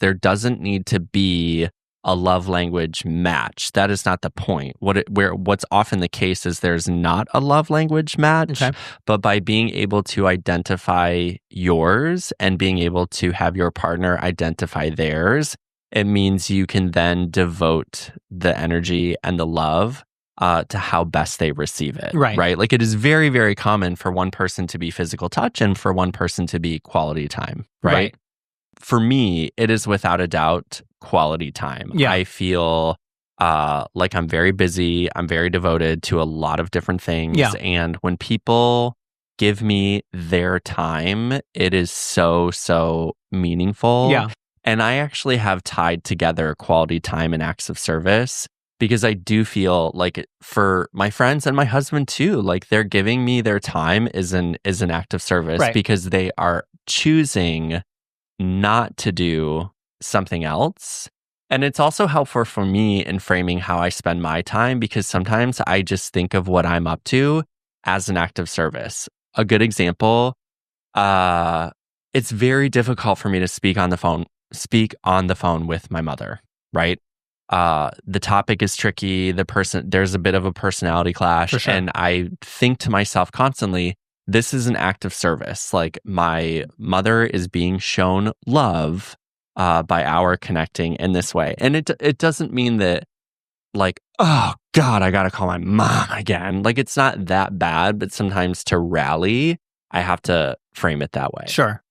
there doesn't need to be a love language match. That is not the point. What's often the case is there's not a love language match, Okay. but by being able to identify yours and being able to have your partner identify theirs, it means you can then devote the energy and the love to how best they receive it. Right. Like it is very, very common for one person to be physical touch and for one person to be quality time. Right. For me, it is without a doubt quality time. Yeah. I feel like I'm very busy. I'm very devoted to a lot of different things. Yeah. And when people give me their time, it is so, so meaningful. Yeah. And I actually have tied together quality time and acts of service because I do feel like for my friends and my husband too, like they're giving me their time is an act of service because they are choosing not to do something else. And it's also helpful for me in framing how I spend my time because sometimes I just think of what I'm up to as an act of service. A good example, it's very difficult for me to speak on the phone with my mother, right? The topic is tricky. There's a bit of a personality clash. For sure. And I think to myself constantly, this is an act of service. Like my mother is being shown love by our connecting in this way. And it doesn't mean that like, oh God, I got to call my mom again. Like it's not that bad, but sometimes to rally, I have to frame it that way. Sure.